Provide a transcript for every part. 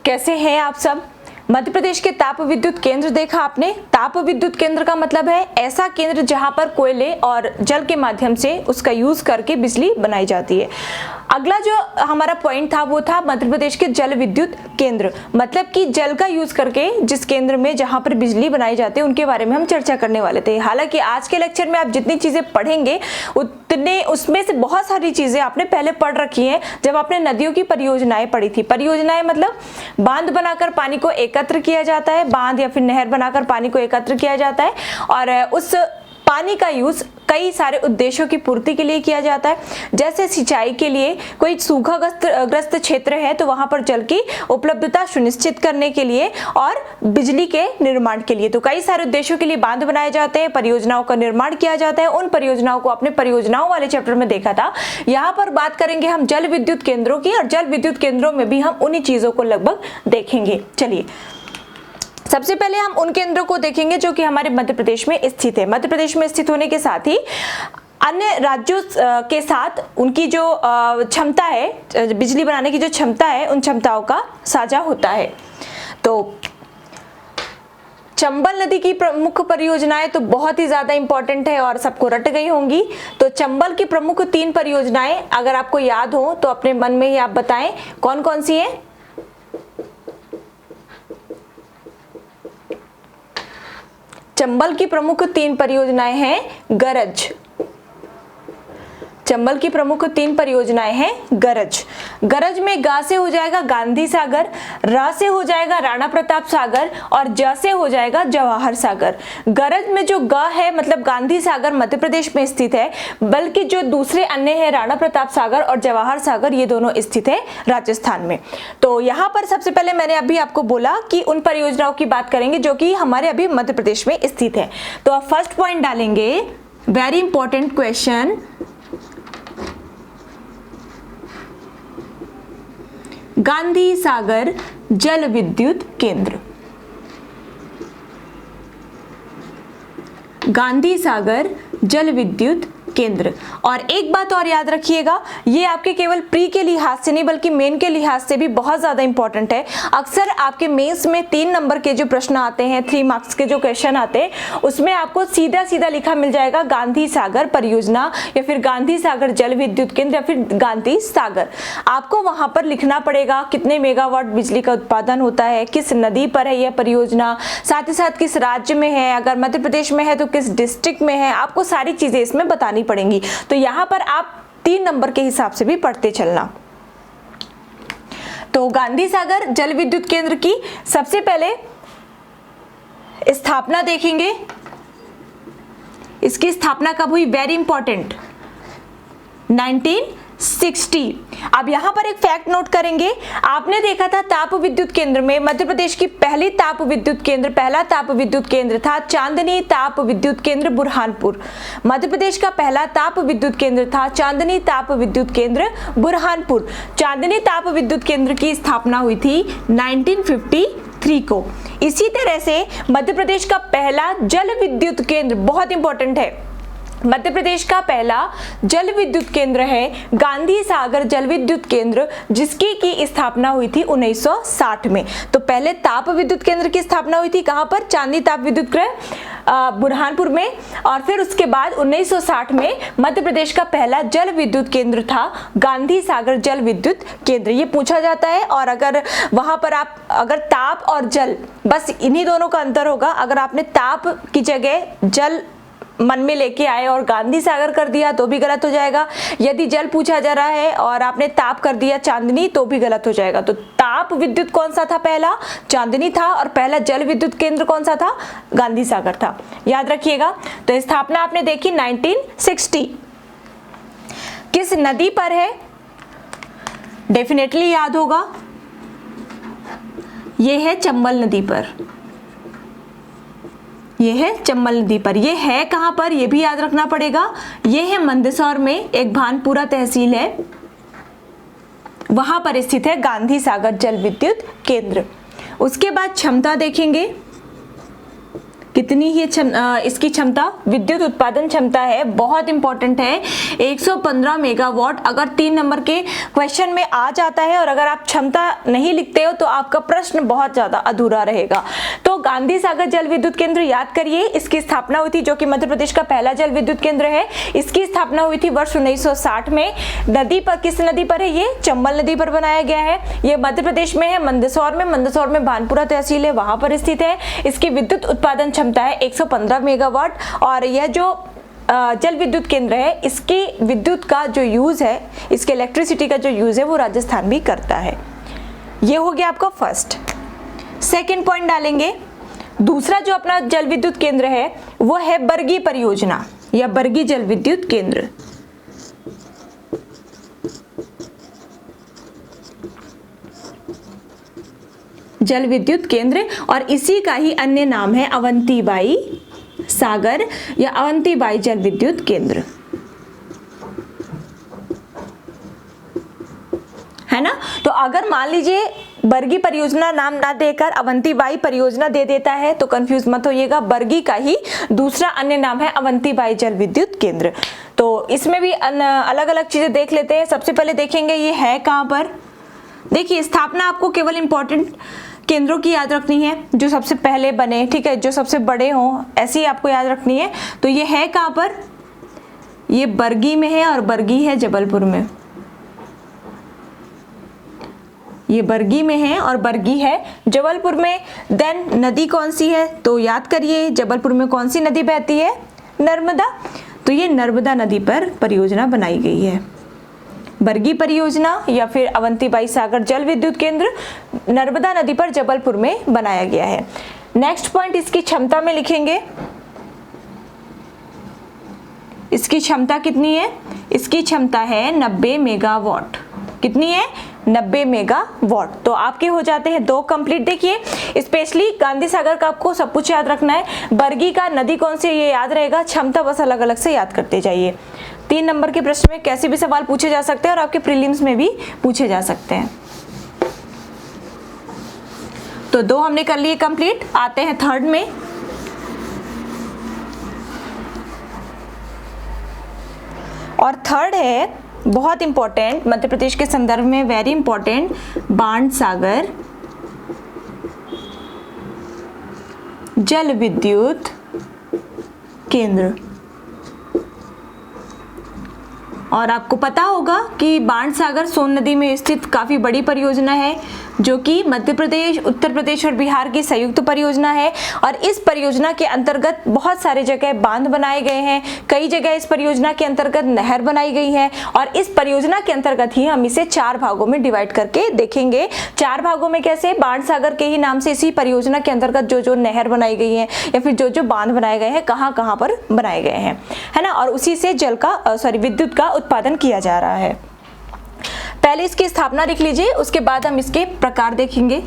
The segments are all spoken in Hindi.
कैसे हैं आप सब। मध्य प्रदेश के ताप विद्युत केंद्र देखा आपने। ताप विद्युत केंद्र का मतलब है ऐसा केंद्र जहां पर कोयले और जल के माध्यम से उसका यूज करके बिजली बनाई जाती है। अगला जो हमारा पॉइंट था वो था मध्य प्रदेश के जल विद्युत केंद्र, मतलब कि जल का यूज करके जिस केंद्र में जहां पर बिजली बनाई जाती है उनके बारे में हम चर्चा करने वाले थे। हालांकि आज के लेक्चर में आप जितनी चीजें पढ़ेंगे उतने उसमें से बहुत सारी चीजें आपने पहले पढ़ रखी हैं जब आपने नदियों की परियोजनाएं पढ़ी थी। परियोजनाएं मतलब बांध बनाकर पानी को एकत्र किया जाता है, बांध या फिर नहर बनाकर पानी को एकत्र किया जाता है और उस पानी का यूज कई सारे उद्देश्यों की पूर्ति के लिए किया जाता है। जैसे सिंचाई के लिए, कोई सूखाग्रस्त क्षेत्र है तो वहां पर जल की उपलब्धता सुनिश्चित करने के लिए और बिजली के निर्माण के लिए, तो कई सारे उद्देश्यों के लिए बांध बनाए जाते हैं, परियोजनाओं का निर्माण किया जाता है। उन परियोजनाओं को अपने परियोजनाओं वाले चैप्टर में देखा था। यहाँ पर बात करेंगे हम जल विद्युत केंद्रों की और जल विद्युत केंद्रों में भी हम उन्हीं चीजों को लगभग देखेंगे। चलिए सबसे पहले हम उन केंद्रों को देखेंगे जो कि हमारे मध्य प्रदेश में स्थित है। मध्य प्रदेश में स्थित होने के साथ ही अन्य राज्यों के साथ उनकी जो क्षमता है, बिजली बनाने की जो क्षमता है, उन क्षमताओं का साझा होता है। तो चंबल नदी की प्रमुख परियोजनाएं तो बहुत ही ज्यादा इंपॉर्टेंट है और सबको रट गई होंगी। तो चंबल की प्रमुख 3 परियोजनाएं अगर आपको याद हो तो अपने मन में ही आप बताएं कौन कौन सी है। चंबल की प्रमुख 3 परियोजनाएं हैं गरज। चंबल की प्रमुख 3 परियोजनाएं हैं गरज। गरज में गा से हो जाएगा गांधी सागर, रा से हो जाएगा राणा प्रताप सागर और ज से हो जाएगा जवाहर सागर। गरज में जो ग है मतलब गांधी सागर मध्य प्रदेश में स्थित है, बल्कि जो दूसरे अन्य है राणा प्रताप सागर और जवाहर सागर ये दोनों स्थित है राजस्थान में। तो यहाँ पर सबसे पहले मैंने अभी आपको बोला कि उन परियोजनाओं की बात करेंगे जो कि हमारे अभी मध्य प्रदेश में स्थित है। तो आप फर्स्ट पॉइंट डालेंगे, very important question, Gandhi Sagar जल विद्युत केंद्र। गांधी सागर जल विद्युत केंद्र। और एक बात और याद रखिएगा, ये आपके केवल प्री के लिहाज से नहीं बल्कि मेन के लिहाज से भी बहुत ज्यादा इंपॉर्टेंट है। अक्सर आपके मेंस में 3 नंबर के जो प्रश्न आते हैं, 3 मार्क्स के जो क्वेश्चन आते हैं, उसमें आपको सीधा सीधा लिखा मिल जाएगा गांधी सागर परियोजना या फिर गांधी सागर जल विद्युत केंद्र या फिर गांधी सागर। आपको वहां पर लिखना पड़ेगा कितने मेगावाट बिजली का उत्पादन होता है, किस नदी पर है यह परियोजना, साथ ही साथ किस राज्य में है, अगर मध्य प्रदेश में है तो किस डिस्ट्रिक्ट में है, आपको सारी चीजें इसमें बतानी पड़ेंगी। तो यहां पर आप 3 नंबर के हिसाब से भी पढ़ते चलना। तो गांधी सागर जल विद्युत केंद्र की सबसे पहले स्थापना देखेंगे। इसकी स्थापना कब हुई, वेरी इंपॉर्टेंट, 1960। अब यहां पर एक फैक्ट नोट करेंगे, आपने देखा था ताप विद्युत केंद्र में मध्य प्रदेश की पहला ताप विद्युत केंद्र था चांदनी ताप विद्युत केंद्र बुरहानपुर। मध्य प्रदेश का पहला ताप विद्युत केंद्र था चांदनी ताप विद्युत केंद्र बुरहानपुर। चांदनी ताप विद्युत केंद्र की स्थापना हुई थी 1953 को। इसी तरह से मध्य प्रदेश का पहला जल विद्युत केंद्र, बहुत इंपॉर्टेंट है, मध्य प्रदेश का पहला जल विद्युत केंद्र है गांधी सागर जल विद्युत केंद्र, जिसकी की स्थापना हुई थी 1960 में। तो पहले ताप विद्युत केंद्र की स्थापना हुई थी कहां पर, चांदनी ताप विद्युत केंद्र बुरहानपुर में, और फिर उसके बाद 1960 में मध्य प्रदेश का पहला जल विद्युत केंद्र था गांधी सागर जल विद्युत केंद्र। ये पूछा जाता है और अगर वहां पर आप अगर ताप और जल, बस इन्हीं दोनों का अंतर होगा। अगर आपने ताप की जगह जल मन में लेके आए और गांधी सागर कर दिया तो भी गलत हो जाएगा। यदि जल पूछा जा रहा है और आपने ताप कर दिया चांदनी तो भी गलत हो जाएगा। तो ताप विद्युत कौन सा था, पहला चांदनी था, और पहला जल विद्युत केंद्र कौन सा था, गांधी सागर था। याद रखिएगा। तो स्थापना आपने देखी 1960। किस नदी पर है, डेफिनेटली याद होगा, यह है चंबल नदी पर। ये है चंबल नदी पर। ये है कहां पर, ये भी याद रखना पड़ेगा, ये है मंदसौर में, एक भानपुरा तहसील है, वहां पर स्थित है गांधी सागर जल विद्युत केंद्र। उसके बाद क्षमता देखेंगे कितनी ही इसकी क्षमता, विद्युत उत्पादन क्षमता है, बहुत इंपॉर्टेंट है, 115 मेगावाट। अगर 3 नंबर के क्वेश्चन में आ जाता है और अगर आप क्षमता नहीं लिखते हो तो आपका प्रश्न बहुत ज्यादा अधूरा रहेगा। तो गांधी सागर जल विद्युत केंद्र याद करिए, इसकी स्थापना हुई थी, जो कि मध्य प्रदेश का पहला जल विद्युत केंद्र है। इसकी स्थापना हुई थी वर्ष 1960 में। नदी पर, किस नदी पर है ये? चंबल नदी पर बनाया गया है। ये मध्य प्रदेश में है, मंदसौर में भानपुरा तहसील है, वहां पर स्थित है। इसकी विद्युत उत्पादन क्षमता है 115 मेगावाट। और यह जो जल विद्युत केंद्र है, इसकी विद्युत का जो यूज है, इसके इलेक्ट्रिसिटी का जो यूज है वो राजस्थान भी करता है। ये हो गया आपका फर्स्ट। सेकंड पॉइंट डालेंगे, दूसरा जो अपना जल विद्युत केंद्र है वो है बरगी परियोजना या बरगी जल विद्युत केंद्र। जल विद्युत केंद्र, और इसी का ही अन्य नाम है अवंतीबाई सागर या अवंतीबाई जल विद्युत केंद्र, है ना। तो अगर मान लीजिए बरगी परियोजना नाम ना देकर अवंतीबाई परियोजना दे देता है तो कंफ्यूज मत होइएगा, बरगी का ही दूसरा अन्य नाम है अवंतीबाई जल विद्युत केंद्र। तो इसमें भी अलग अलग चीजें देख लेते हैं। सबसे पहले देखेंगे ये है कहां पर। देखिए, स्थापना आपको केवल इंपॉर्टेंट केंद्रों की याद रखनी है, जो सबसे पहले बने, ठीक है, जो सबसे बड़े हों, ऐसी आपको याद रखनी है। तो ये है कहां पर? ये बरगी में है और बरगी है जबलपुर में। ये बरगी में है और बरगी है जबलपुर में। देन नदी कौन सी है? तो याद करिए, जबलपुर में कौन सी नदी बहती है? नर्मदा। तो ये नर्मदा नदी पर परियोजना बनाई गई है, बरगी परियोजना या फिर अवंतीबाई सागर जल विद्युत केंद्र नर्मदा नदी पर जबलपुर में बनाया गया है। नेक्स्ट पॉइंट इसकी क्षमता में लिखेंगे। इसकी क्षमता कितनी है? इसकी क्षमता है 90 मेगावाट। कितनी है? 90 मेगावाट। तो आपके हो जाते हैं 2 कंप्लीट। देखिए, स्पेशली गांधी सागर का आपको सब कुछ याद रखना है, बरगी का नदी कौन सी ये याद रहेगा, क्षमता बस अलग अलग से याद करते जाइए। 3 नंबर के प्रश्न में कैसे भी सवाल पूछे जा सकते हैं और आपके प्रीलिम्स में भी पूछे जा सकते हैं। तो 2 हमने कर लिए कंप्लीट। आते हैं थर्ड में। और थर्ड है बहुत इंपॉर्टेंट, मध्य प्रदेश के संदर्भ में वेरी इंपॉर्टेंट, बाणसागर जल विद्युत केंद्र। और आपको पता होगा कि बाणसागर सोन नदी में स्थित काफी बड़ी परियोजना है, जो कि मध्य प्रदेश, उत्तर प्रदेश और बिहार की संयुक्त परियोजना है। और इस परियोजना के अंतर्गत बहुत सारे जगह बांध बनाए गए हैं, कई जगह इस परियोजना के अंतर्गत नहर बनाई गई है। और इस परियोजना के अंतर्गत ही हम इसे 4 भागों में डिवाइड करके देखेंगे। 4 भागों में कैसे? बाणसागर के ही नाम से इसी परियोजना के अंतर्गत जो जो नहर बनाई गई है या फिर जो जो बांध बनाए गए हैं, कहाँ कहाँ पर बनाए गए हैं, है ना। और उसी से जल का विद्युत का उत्पादन किया जा रहा है। पहले इसकी स्थापना लिख लीजिए, उसके बाद हम इसके प्रकार देखेंगे।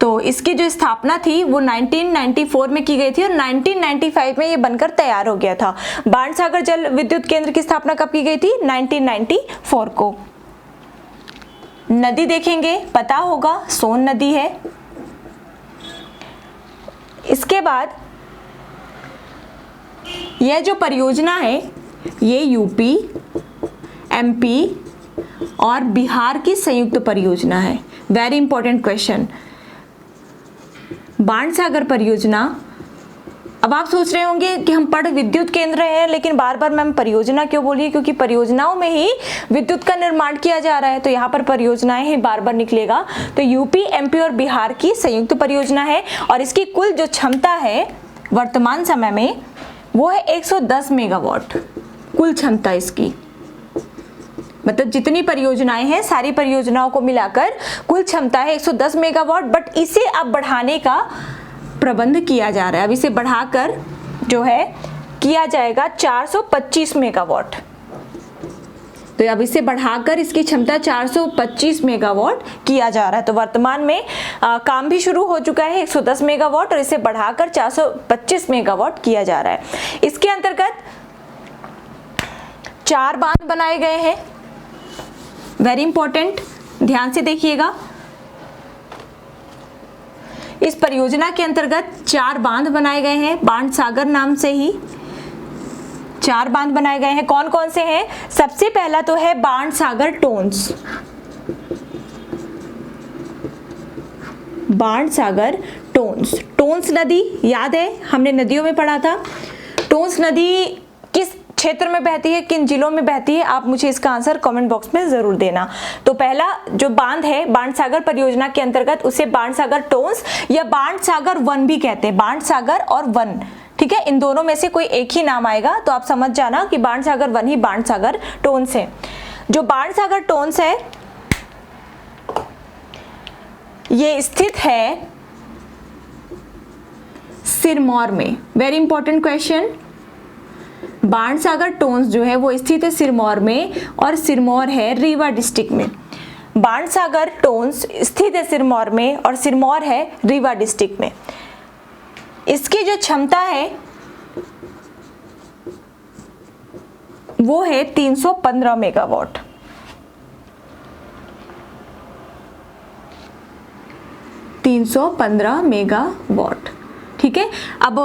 तो इसकी जो स्थापना थी वो 1994 में की गई थी और 1995 में ये बनकर तैयार हो गया था। बाणसागर जल विद्युत केंद्र की स्थापना कब की गई थी? 1994 को। नदी देखेंगे, पता होगा सोन नदी है। इसके बाद यह जो परियोजना है ये यूपी, एमपी और बिहार की संयुक्त परियोजना है। वेरी इंपॉर्टेंट क्वेश्चन, बाणसागर परियोजना। अब आप सोच रहे होंगे कि हम पढ़ विद्युत केंद्र है, लेकिन बार बार मैम परियोजना क्यों बोलिए? क्योंकि परियोजनाओं में ही विद्युत का निर्माण किया जा रहा है, तो यहाँ पर परियोजनाएं ही बार बार निकलेगा। तो यूपी, एमपी और बिहार की संयुक्त परियोजना है और इसकी कुल जो क्षमता है वर्तमान समय में वो है 110 मेगावाट। कुल क्षमता इसकी, मतलब जितनी परियोजनाएं हैं सारी परियोजनाओं को मिलाकर कुल क्षमता है 110 मेगावाट। बट इसे अब बढ़ाने का प्रबंध किया जा रहा है। अब इसे बढ़ाकर जो है किया जाएगा 425 मेगावाट। तो अब इसे बढ़ाकर इसकी क्षमता 425 मेगावाट किया जा रहा है। तो वर्तमान में काम भी शुरू हो चुका है 110 मेगावाट और इसे बढ़ाकर 425 मेगावाट किया जा रहा है। इसके अंतर्गत 4 बांध बनाए गए हैं। वेरी इंपॉर्टेंट, ध्यान से देखिएगा। इस परियोजना के अंतर्गत 4 बांध बनाए गए हैं, बाण सागर नाम से ही 4 बांध बनाए गए हैं। कौन कौन से हैं? सबसे पहला तो है बाण सागर टोन्स, बाण सागर टोन्स। टोन्स नदी याद है, हमने नदियों में पढ़ा था। टोन्स नदी किस क्षेत्र में बहती है, किन जिलों में बहती है? आप मुझे इसका आंसर कमेंट बॉक्स में जरूर देना। तो पहला जो बांध है बाण सागर परियोजना के अंतर्गत, उसे बाण सागर टोन्स या बाण सागर वन भी कहते हैं, बाण सागर और वन, ठीक है, इन दोनों में से कोई एक ही नाम आएगा, तो आप समझ जाना कि बाण सागर वन ही बाण सागर टोन्स है। जो बाण सागर टोन्स है ये स्थित है सिरमौर में। Very important question. बाण सागर टोन्स जो है वो स्थित है सिरमौर में, और सिरमौर है रीवा डिस्ट्रिक्ट में। बाण सागर टोन्स स्थित है सिरमौर में और सिरमौर है रीवा डिस्ट्रिक्ट में। इसकी जो क्षमता है वो है 315 मेगावाट। 315 मेगावाट, ठीक है। अब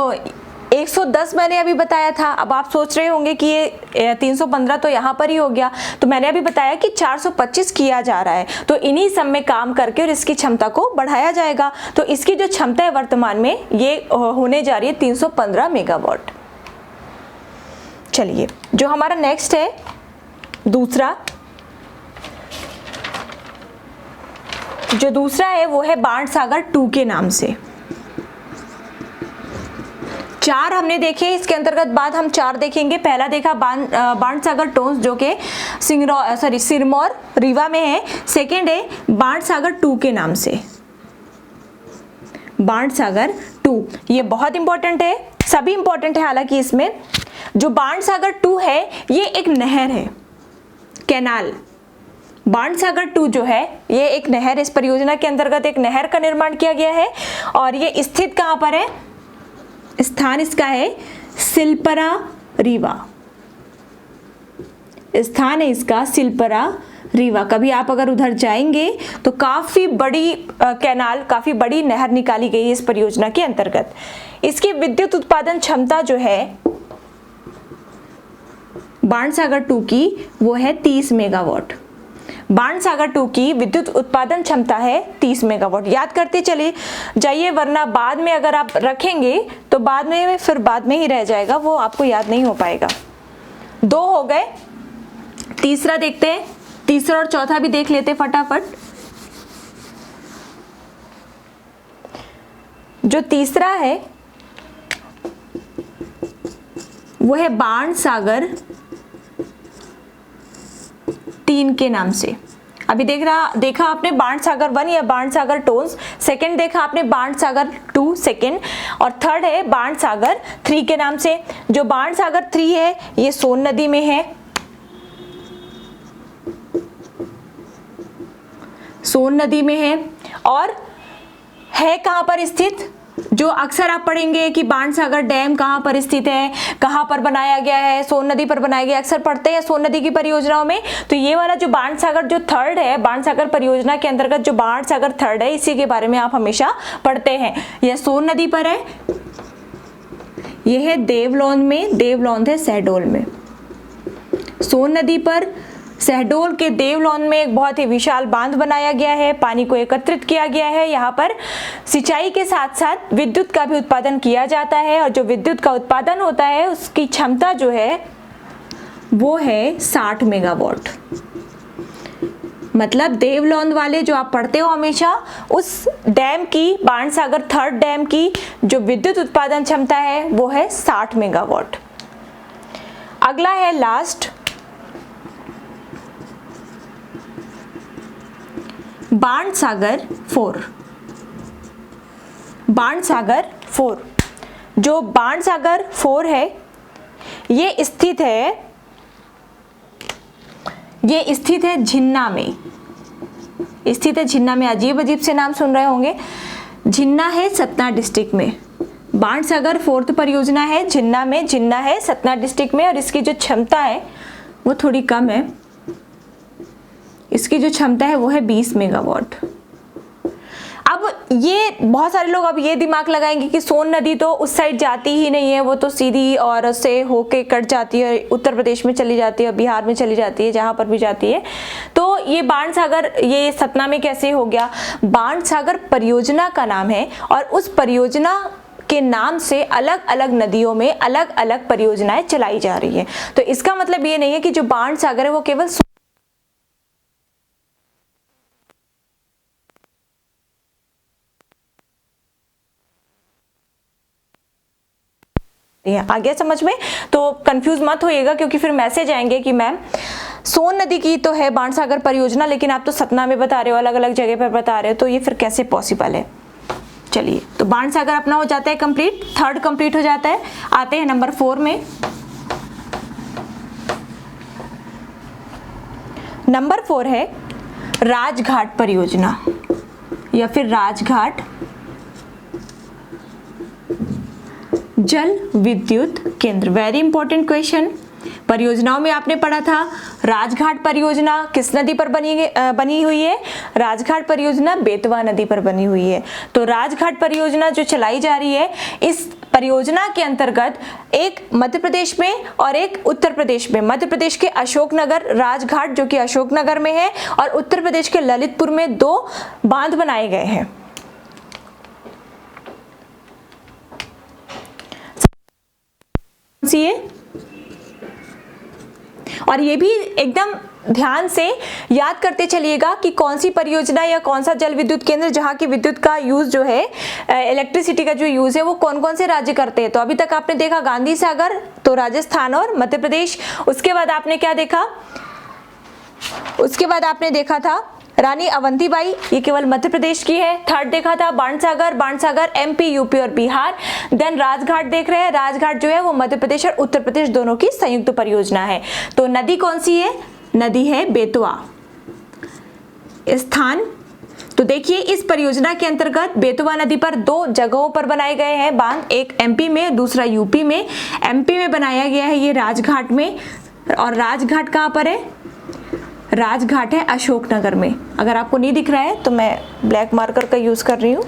110 मैंने अभी बताया था। अब आप सोच रहे होंगे कि ये 315 तो यहाँ पर ही हो गया, तो मैंने अभी बताया कि 425 किया जा रहा है, तो इन्हीं सब में काम करके और इसकी क्षमता को बढ़ाया जाएगा। तो इसकी जो क्षमता है वर्तमान में ये होने जा रही है 315 मेगावाट। चलिए, जो हमारा नेक्स्ट है दूसरा, जो दूसरा है वो है बाण सागर 2 के नाम से। 4 हमने देखे, इसके अंतर्गत बाद हम 4 देखेंगे। पहला देखा बाण सागर टोन्स जो कि सिरमौर रीवा में है। सेकेंड है बाण सागर 2 के नाम से, बाण सागर 2। ये बहुत इंपॉर्टेंट है, सभी इंपॉर्टेंट है हालांकि इसमें। जो बाण सागर 2 है ये एक नहर है, कैनाल। बाण सागर 2 जो है ये एक नहर, इस परियोजना के अंतर्गत एक नहर का निर्माण किया गया है, और ये स्थित कहाँ पर है? स्थान इसका है सिलपरा रीवा। स्थान है इसका सिलपरा रीवा। कभी आप अगर उधर जाएंगे तो काफी बड़ी कैनाल, काफी बड़ी नहर निकाली गई है इस परियोजना के अंतर्गत। इसकी विद्युत उत्पादन क्षमता जो है बाण सागर 2 की वो है 30 मेगावाट। बाण सागर 2 की विद्युत उत्पादन क्षमता है 30 मेगावाट। याद करते चले जाइए, वरना बाद में अगर आप रखेंगे तो बाद में ही रह जाएगा, वो आपको याद नहीं हो पाएगा। 2 हो गए, तीसरा देखते हैं, तीसरा और चौथा भी देख लेते फटाफट। जो तीसरा है वो है बाण सागर 3 के नाम से। अभी देखा आपने बाण सागर 1 या बाण सागर टोन्स। सेकंड देखा आपने बाण सागर 2 सेकंड, और थर्ड है बाण सागर 3 के नाम से। जो बाण सागर 3 है ये सोन नदी में है, सोन नदी में है, और है कहां पर स्थित? जो अक्सर आप पढ़ेंगे कि बाण सागर डैम कहां पर स्थित है, कहां पर बनाया गया है, सोन नदी पर बनाया गया, अक्सर पढ़ते हैं सोन नदी की परियोजनाओं में। तो ये वाला जो बाण सागर जो थर्ड है, बाण सागर परियोजना के अंतर्गत जो बाण सागर थर्ड है, इसी के बारे में आप हमेशा पढ़ते हैं। यह सोन नदी पर है, यह है देवलोन में, देवलोन है शहडोल में। सोन नदी पर शहडोल के देवलोन में एक बहुत ही विशाल बांध बनाया गया है, पानी को एकत्रित किया गया है। यहाँ पर सिंचाई के साथ साथ विद्युत का भी उत्पादन किया जाता है, और जो विद्युत का उत्पादन होता है उसकी क्षमता जो है वो है 60 मेगावाट। मतलब देवलोन वाले जो आप पढ़ते हो हमेशा, उस डैम की, बाण सागर थर्ड डैम की जो विद्युत उत्पादन क्षमता है वो है 60 मेगावाट। अगला है लास्ट, बाण सागर 4। बाण सागर 4, जो बाण सागर 4 है ये स्थित है झिन्ना में, स्थित है झिन्ना में। अजीब अजीब से नाम सुन रहे होंगे। झिन्ना है सतना डिस्ट्रिक्ट में। बाण सागर 4th परियोजना है झिन्ना में, झिन्ना है सतना डिस्ट्रिक्ट में, और इसकी जो क्षमता है वो थोड़ी कम है। इसकी जो क्षमता है वो है 20 मेगावाट। अब ये बहुत सारे लोग अब ये दिमाग लगाएंगे कि सोन नदी तो उस साइड जाती ही नहीं है, वो तो सीधी और से होके कट जाती है, उत्तर प्रदेश में चली जाती है, बिहार में चली जाती है, जहाँ पर भी जाती है। तो ये बाणसागर ये सतना में कैसे हो गया? बाणसागर परियोजना का नाम है और उस परियोजना के नाम से अलग अलग नदियों में अलग अलग परियोजनाएं चलाई जा रही है। तो इसका मतलब ये नहीं है कि जो बाणसागर है वो केवल आ गया समझ में? तो कंफ्यूज मत होइएगा, क्योंकि फिर मैसेज आएंगे कि मैम सोन नदी की तो है बाणसागर परियोजना, लेकिन आप तो सतना में बता रहे हो, अलग अलग जगह पर बता रहे हो, तो ये फिर कैसे पॉसिबल है? चलिए, तो बाणसागर अपना हो जाता है कंप्लीट, थर्ड कंप्लीट हो जाता है। आते हैं नंबर 4 में। नंबर 4 है राजघाट परियोजना या फिर राजघाट जल विद्युत केंद्र। Very important question. परियोजनाओं में आपने पढ़ा था राजघाट परियोजना किस नदी पर बनी हुई है? राजघाट परियोजना बेतवा नदी पर बनी हुई है। तो राजघाट परियोजना जो चलाई जा रही है, इस परियोजना के अंतर्गत एक मध्य प्रदेश में और एक उत्तर प्रदेश में, मध्य प्रदेश के अशोकनगर राजघाट जो कि अशोकनगर में है और उत्तर प्रदेश के ललितपुर में 2 बांध बनाए गए हैं। और ये भी एकदम ध्यान से याद करते चलिएगा कि कौन सी परियोजना या कौन सा जल विद्युत केंद्र जहाँ की विद्युत का यूज जो है, इलेक्ट्रिसिटी का जो यूज है, वो कौन कौन से राज्य करते हैं। तो अभी तक आपने देखा गांधी सागर, तो राजस्थान और मध्य प्रदेश। उसके बाद आपने क्या देखा? उसके बाद आपने देखा था रानी अवंतीबाई, ये केवल मध्य प्रदेश की है। थर्ड देखा था बाणसागर, बाणसागर एमपी, यूपी और बिहार। देन राजघाट देख रहे हैं, राजघाट जो है वो मध्य प्रदेश और उत्तर प्रदेश दोनों की संयुक्त परियोजना है। तो नदी कौन सी है? नदी है बेतवा। स्थान, तो देखिए इस परियोजना के अंतर्गत बेतवा नदी पर 2 जगहों पर बनाए गए हैं बांध, एक एमपी में, दूसरा यूपी में। एमपी में बनाया गया है ये राजघाट में, और राजघाट कहाँ पर है? राजघाट है अशोकनगर में। अगर आपको नहीं दिख रहा है तो मैं ब्लैक मार्कर का यूज कर रही हूँ।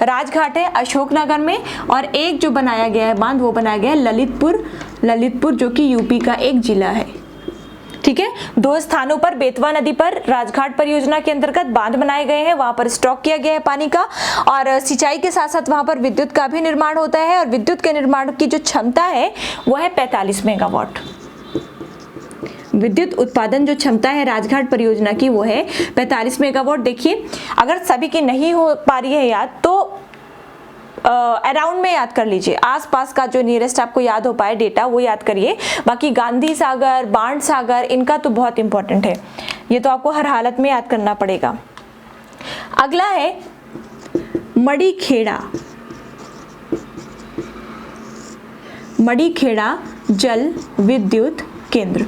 राजघाट है अशोकनगर में, और एक जो बनाया गया है बांध वो बनाया गया है ललितपुर, ललितपुर जो कि यूपी का एक जिला है। ठीक है, 2 स्थानों पर बेतवा नदी पर राजघाट परियोजना के अंतर्गत बांध बनाए गए हैं, वहां पर स्टॉक किया गया है पानी का, और सिंचाई के साथ साथ वहां पर विद्युत का भी निर्माण होता है। और विद्युत के निर्माण की जो क्षमता है वो है 45 मेगावाट। विद्युत उत्पादन जो क्षमता है राजघाट परियोजना की वो है 45 मेगावाट। देखिए, अगर सभी की नहीं हो पा रही है याद तो अराउंड में याद कर लीजिए, आसपास का जो नियरेस्ट आपको याद हो पाए डेटा वो याद करिए। बाकी गांधी सागर, बाणसागर, इनका तो बहुत इंपॉर्टेंट है, ये तो आपको हर हालत में याद करना पड़ेगा। अगला है मड़ीखेड़ा, मड़ीखेड़ा जल विद्युत केंद्र।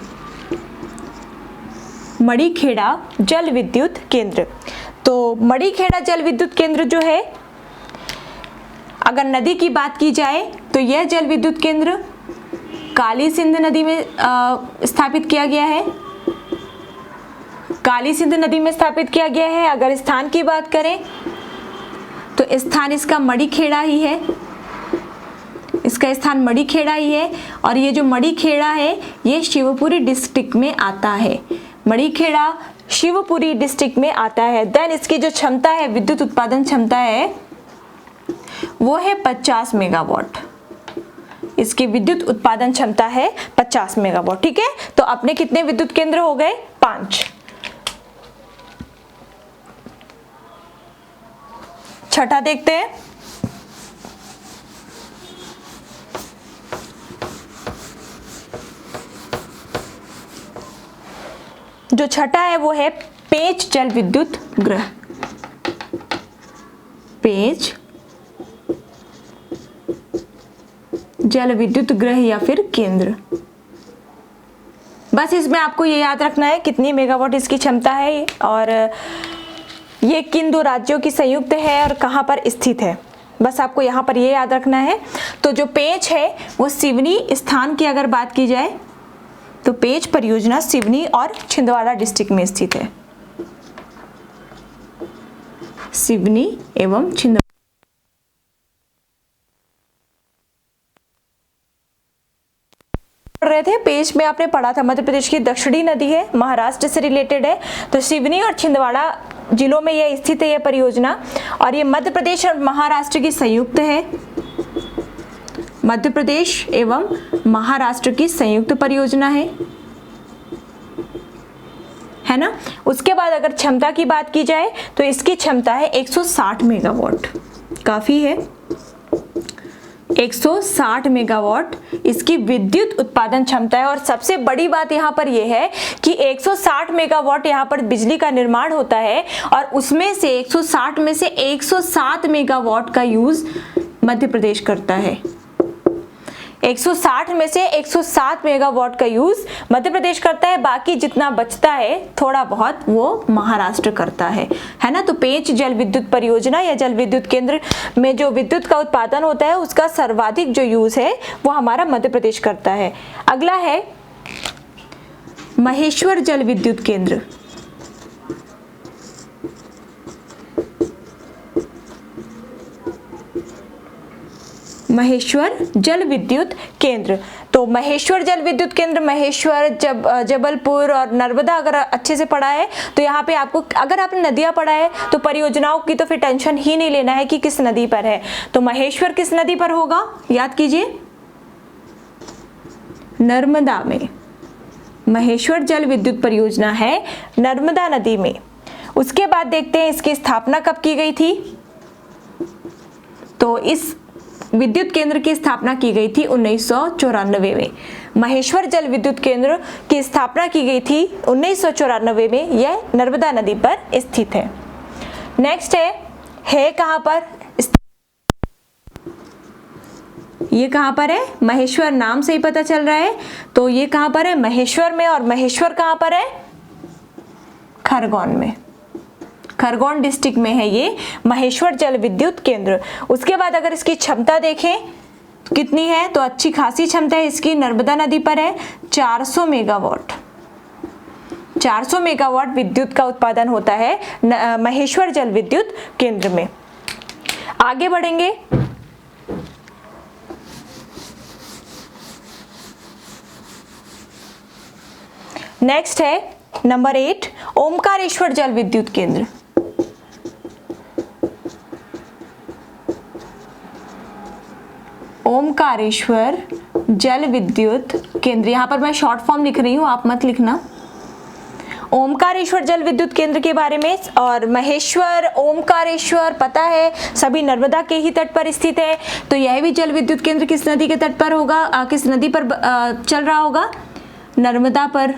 मड़ीखेड़ा जल विद्युत केंद्र। तो मड़ीखेड़ा जल विद्युत केंद्र जो है, अगर नदी की बात की जाए तो यह जल विद्युत केंद्र काली सिंध नदी में स्थापित किया गया है। काली सिंध नदी में स्थापित किया गया है। अगर स्थान की बात करें तो स्थान इसका मड़ीखेड़ा ही है, इसका स्थान मड़ीखेड़ा ही है। और ये जो मड़ीखेड़ा है ये शिवपुरी डिस्ट्रिक्ट में आता है। मड़ीखेड़ा शिवपुरी डिस्ट्रिक्ट में आता है। देन इसकी जो क्षमता है, विद्युत उत्पादन क्षमता है वो है 50 मेगावाट। इसकी विद्युत उत्पादन क्षमता है 50 मेगावाट। ठीक है, तो अपने कितने विद्युत केंद्र हो गए? 5। छठा देखते हैं। जो छठा है वो है पेंच जल विद्युत गृह। पेंच जल विद्युत गृह या फिर केंद्र। बस इसमें आपको ये याद रखना है कितनी मेगावाट इसकी क्षमता है और ये किन 2 राज्यों की संयुक्त है और कहां पर स्थित है। बस आपको यहाँ पर ये याद रखना है। तो जो पेंच है वो सिवनी स्थान की अगर बात की जाए तो पेंच परियोजना सिवनी और छिंदवाड़ा डिस्ट्रिक्ट में स्थित है। सिवनी एवं छिंदवाड़ा। पढ़ रहे थे पेज में आपने पढ़ा था मध्य प्रदेश की दक्षिणी नदी है, महाराष्ट्र से रिलेटेड है, तो सिवनी और छिंदवाड़ा जिलों में यह स्थित है यह परियोजना, और ये मध्य प्रदेश और महाराष्ट्र की संयुक्त है, मध्य प्रदेश एवं महाराष्ट्र की संयुक्त परियोजना है ना। उसके बाद अगर क्षमता की बात की जाए तो इसकी क्षमता है 160 मेगावाट, काफी है, 160 मेगावाट इसकी विद्युत उत्पादन क्षमता है। और सबसे बड़ी बात यहाँ पर यह है कि 160 मेगावाट यहाँ पर बिजली का निर्माण होता है और उसमें से 160 में से 107 मेगावाट का यूज मध्य प्रदेश करता है। 160 में से 107 मेगावाट का यूज मध्य प्रदेश करता है, बाकी जितना बचता है थोड़ा बहुत वो महाराष्ट्र करता है ना। तो पेंच जल विद्युत परियोजना या जल विद्युत केंद्र में जो विद्युत का उत्पादन होता है उसका सर्वाधिक जो यूज है वो हमारा मध्य प्रदेश करता है। अगला है महेश्वर जल विद्युत केंद्र। महेश्वर जल विद्युत केंद्र, तो महेश्वर जल विद्युत केंद्र महेश्वर, जबलपुर और नर्मदा अगर अच्छे से पढ़ा है तो यहाँ पे आपको, अगर आपने नदियाँ पढ़ा है तो परियोजनाओं की तो फिर टेंशन ही नहीं लेना है कि किस नदी पर है। तो महेश्वर किस नदी पर होगा, याद कीजिए, नर्मदा में। महेश्वर जल विद्युत परियोजना है नर्मदा नदी में। उसके बाद देखते हैं इसकी स्थापना कब की गई थी। तो इस विद्युत केंद्र की स्थापना की गई थी 1994 में। महेश्वर जल विद्युत केंद्र की स्थापना की गई थी 1994 में, यह नर्मदा नदी पर स्थित है। नेक्स्ट है कहां पर, ये कहां पर है, महेश्वर नाम से ही पता चल रहा है, तो ये कहां पर है, महेश्वर में। और महेश्वर कहां पर है, खरगोन में, खरगोन डिस्ट्रिक्ट में है ये महेश्वर जल विद्युत केंद्र। उसके बाद अगर इसकी क्षमता देखें तो कितनी है, तो अच्छी खासी क्षमता है इसकी, नर्मदा नदी पर है 400 मेगावाट। 400 मेगावाट विद्युत का उत्पादन होता है महेश्वर जल विद्युत केंद्र में। आगे बढ़ेंगे, नेक्स्ट है नंबर 8 ओमकारेश्वर जल विद्युत केंद्र। ओमकारेश्वर जल विद्युत केंद्र, यहां पर मैं शॉर्ट फॉर्म लिख रही हूं, आप मत लिखना। ओमकारेश्वर जल विद्युत केंद्र के बारे में, और महेश्वर ओमकारेश्वर पता है सभी नर्मदा के ही तट पर स्थित है, तो यह भी जल विद्युत केंद्र किस नदी के तट पर होगा, किस नदी पर चल रहा होगा, नर्मदा पर,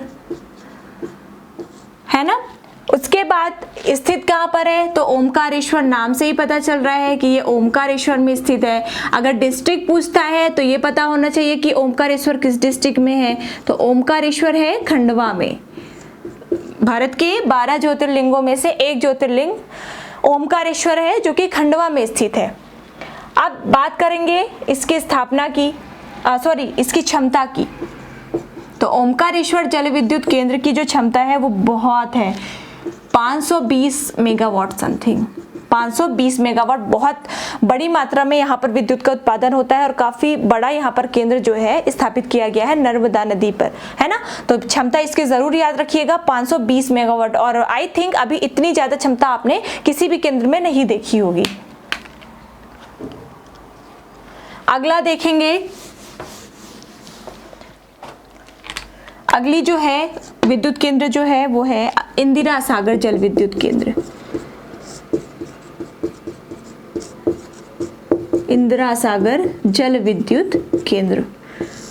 है ना। उसके बाद स्थित कहाँ पर है, तो ओमकारेश्वर नाम से ही पता चल रहा है कि ये ओमकारेश्वर में स्थित है। अगर डिस्ट्रिक्ट पूछता है तो ये पता होना चाहिए कि ओमकारेश्वर किस डिस्ट्रिक्ट में है, तो ओमकारेश्वर है खंडवा में। भारत के 12 ज्योतिर्लिंगों में से एक ज्योतिर्लिंग ओमकारेश्वर है जो कि खंडवा में स्थित है। अब बात करेंगे इसकी स्थापना की, इसकी क्षमता की। तो ओमकारेश्वर जल विद्युत केंद्र की जो क्षमता है वो बहुत है, 520 मेगावाट समथिंग, 520 मेगावाट, बहुत बड़ी मात्रा में यहाँ पर विद्युत का उत्पादन होता है और काफी बड़ा यहाँ पर केंद्र जो है स्थापित किया गया है नर्मदा नदी पर, है ना। तो क्षमता इसकी जरूर याद रखिएगा 520 मेगावाट, और आई थिंक अभी इतनी ज्यादा क्षमता आपने किसी भी केंद्र में नहीं देखी होगी। अगला देखेंगे, अगली जो है विद्युत केंद्र जो है वो है इंदिरा सागर जल विद्युत केंद्र। इंदिरा सागर जल विद्युत केंद्र,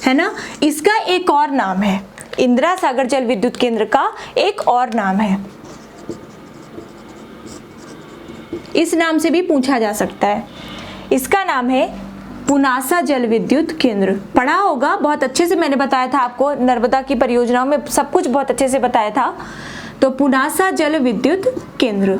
है ना। इसका एक और नाम है, इंदिरा सागर जल विद्युत केंद्र का एक और नाम है, इस नाम से भी पूछा जा सकता है। इसका नाम है पुनासा जल विद्युत केंद्र। पढ़ा होगा बहुत अच्छे से, मैंने बताया था आपको, नर्मदा की परियोजनाओं में सब कुछ बहुत अच्छे से बताया था। तो पुनासा जल विद्युत केंद्र,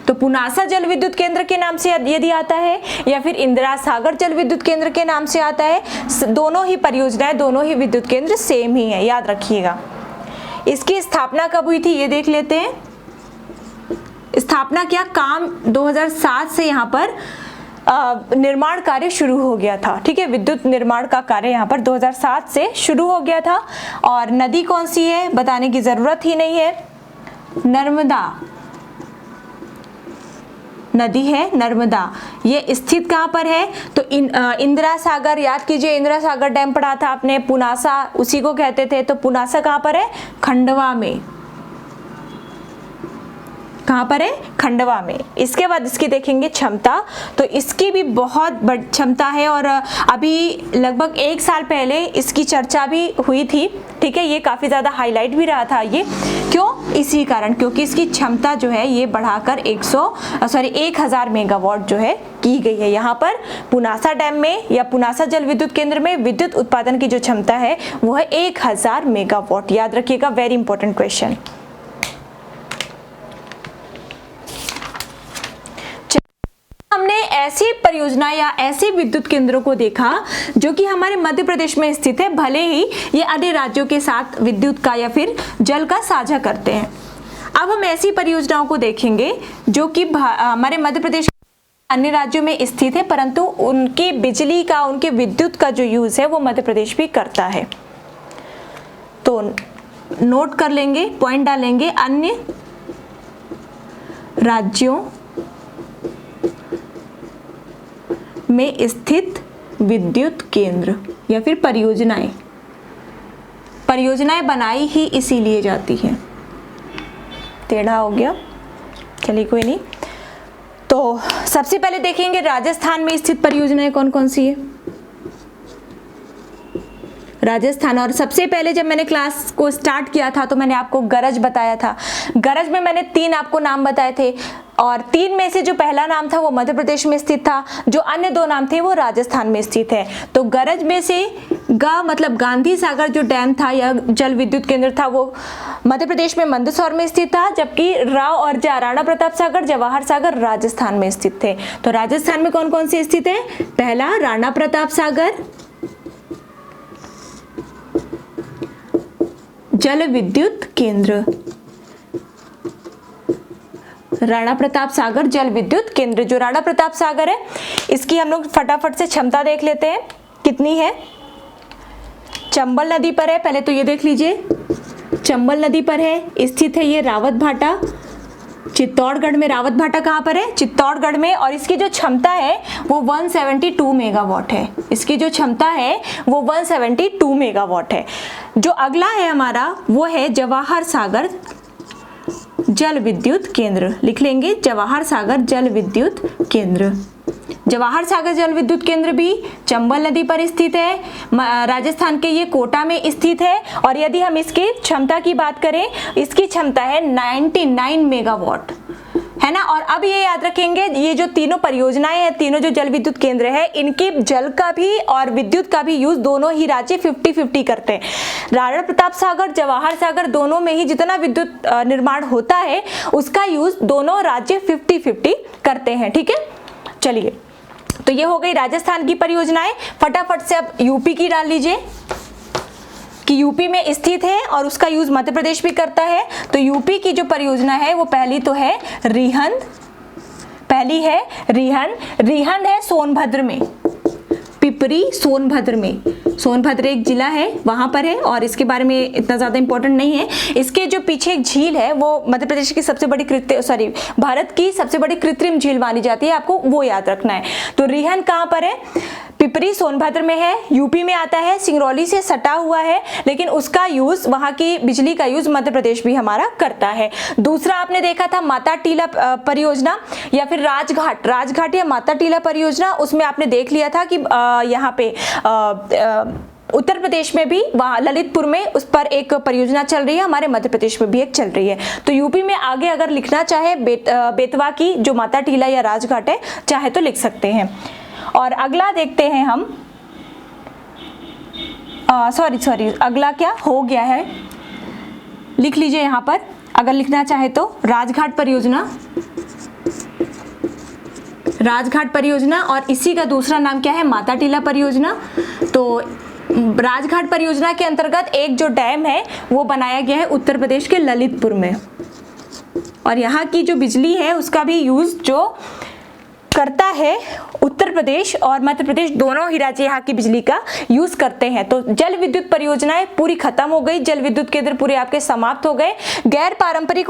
तो पुनासा जल विद्युत केंद्र के नाम से यदि आता है या फिर इंदिरा सागर जल विद्युत केंद्र के नाम से आता है, दोनों ही परियोजनाएं, दोनों ही विद्युत केंद्र सेम ही है, याद रखिएगा। इसकी स्थापना कब हुई थी ये देख लेते हैं। स्थापना किया, काम 2007 से यहाँ पर निर्माण कार्य शुरू हो गया था। ठीक है, विद्युत निर्माण का कार्य यहाँ पर 2007 से शुरू हो गया था। और नदी कौन सी है बताने की जरूरत ही नहीं है, नर्मदा नदी है, नर्मदा। ये स्थित कहाँ पर है तो इंदिरा सागर, याद कीजिए इंदिरा सागर डैम पढ़ा था आपने, पुनासा उसी को कहते थे। तो पुनासा कहाँ पर है, खंडवा में। कहाँ पर है, खंडवा में। इसके बाद इसकी देखेंगे क्षमता, तो इसकी भी बहुत बड़ी क्षमता है और अभी लगभग 1 साल पहले इसकी चर्चा भी हुई थी। ठीक है, ये काफ़ी ज़्यादा हाईलाइट भी रहा था ये, क्यों, इसी कारण, क्योंकि इसकी क्षमता जो है ये बढ़ाकर 1000 मेगावाट जो है की गई है। यहाँ पर पुनासा डैम में या पुनासा जल विद्युत केंद्र में विद्युत उत्पादन की जो क्षमता है वो है 1000 मेगावाट। याद रखिएगा, वेरी इंपॉर्टेंट क्वेश्चन। हमने ऐसी परियोजना या ऐसे विद्युत केंद्रों को देखा जो कि हमारे मध्य प्रदेश में स्थित है, भले ही ये अन्य राज्यों के साथ विद्युत का या फिर जल का साझा करते हैं। अब हम ऐसी परियोजनाओं को देखेंगे जो कि हमारे मध्य प्रदेश अन्य राज्यों में स्थित है, परंतु उनकी बिजली का, उनके विद्युत का जो यूज है वो मध्य प्रदेश भी करता है। तो नोट कर लेंगे, पॉइंट डालेंगे, अन्य राज्यों में स्थित विद्युत केंद्र या फिर परियोजनाएं बनाई ही इसीलिए जाती हैं। टेढ़ा हो गया, चलिए कोई नहीं। तो सबसे पहले देखेंगे राजस्थान में स्थित परियोजनाएं कौन कौन सी है। राजस्थान, और सबसे पहले जब मैंने क्लास को स्टार्ट किया था तो मैंने आपको गरज बताया था। गरज में मैंने 3 आपको नाम बताए थे और 3 में से जो पहला नाम था वो मध्य प्रदेश में स्थित था, जो अन्य 2 नाम थे वो राजस्थान में स्थित है। तो गरज में से गा मतलब गांधी सागर जो डैम था या जल विद्युत केंद्र था वो मध्य प्रदेश में मंदसौर में स्थित था, जबकि राव और राणा प्रताप सागर, जवाहर सागर राजस्थान में स्थित थे। तो राजस्थान में कौन कौन से स्थित है, पहला राणा प्रताप सागर जल विद्युत केंद्र, राणा प्रताप सागर जल विद्युत केंद्र। जो राणा प्रताप सागर है इसकी हम लोग फटाफट से क्षमता देख लेते हैं कितनी है। चंबल नदी पर है, पहले तो ये देख लीजिए, चंबल नदी पर है, स्थित है ये रावत भाटा, चित्तौड़गढ़ में। रावत भाटा कहाँ पर है, चित्तौड़गढ़ में। और इसकी जो क्षमता है वो 172 मेगावाट है। इसकी जो क्षमता है वो 172 मेगावाट है। जो अगला है हमारा वो है जवाहर सागर जल विद्युत केंद्र, लिख लेंगे जवाहर सागर जल विद्युत केंद्र। जवाहर सागर जल विद्युत केंद्र भी चंबल नदी पर स्थित है, राजस्थान के ये कोटा में स्थित है। और यदि हम इसकी क्षमता की बात करें, इसकी क्षमता है 99 मेगावाट, है ना। और अब ये याद रखेंगे, ये जो तीनों परियोजनाएं हैं, तीनों जो जल विद्युत केंद्र है, इनके जल का भी और विद्युत का भी यूज दोनों ही राज्य 50-50 करते हैं। राणा प्रताप सागर, जवाहर सागर दोनों में ही जितना विद्युत निर्माण होता है उसका यूज दोनों राज्य 50-50 करते हैं। ठीक है, चलिए, तो ये हो गई राजस्थान की परियोजनाएं। फटाफट से अब यूपी की डाल लीजिए कि यूपी में स्थित है और उसका यूज मध्य प्रदेश भी करता है। तो यूपी की जो परियोजना है वो पहली तो है रिहंद, पहली है रिहंद। रिहंद है सोनभद्र में, पिपरी सोनभद्र में। सोनभद्र एक जिला है, वहां पर है और इसके बारे में इतना ज्यादा इंपॉर्टेंट नहीं है। इसके जो पीछे एक झील है वो मध्य प्रदेश की सबसे बड़ी भारत की सबसे बड़ी कृत्रिम झील मानी जाती है, आपको वो याद रखना है। तो रिहंद कहाँ पर है, पिपरी सोनभद्र में है, यूपी में आता है, सिंगरौली से सटा हुआ है, लेकिन उसका यूज, वहां की बिजली का यूज मध्य प्रदेश भी हमारा करता है। दूसरा आपने देखा था माता टीला परियोजना या फिर राजघाट या माता टीला परियोजना, उसमें आपने देख लिया था कि यहाँ पे उत्तर प्रदेश में भी, वहाँ ललितपुर में उस पर एक परियोजना चल रही है, हमारे मध्य प्रदेश में भी एक चल रही है। तो यूपी में आगे अगर लिखना चाहे बेतवा की जो माता टीला या राजघाट है, चाहे तो लिख सकते हैं। और अगला देखते हैं हम, सॉरी अगला क्या हो गया है, लिख लीजिए यहाँ पर अगर लिखना चाहे तो, राजघाट परियोजना और इसी का दूसरा नाम क्या है, माता टीला परियोजना। तो राजघाट परियोजना के अंतर्गत एक जो डैम है वो बनाया गया है उत्तर प्रदेश के ललितपुर में। और यहाँ की जो बिजली है उसका भी यूज जो करता है उत्तर प्रदेश और मध्य प्रदेश, दोनों ही राज्य यहाँ की बिजली का यूज करते हैं। तो जल विद्युत परियोजनाएं पूरी खत्म हो गई, जल विद्युत केंद्र पूरे आपके समाप्त हो गए। गैर पारंपरिक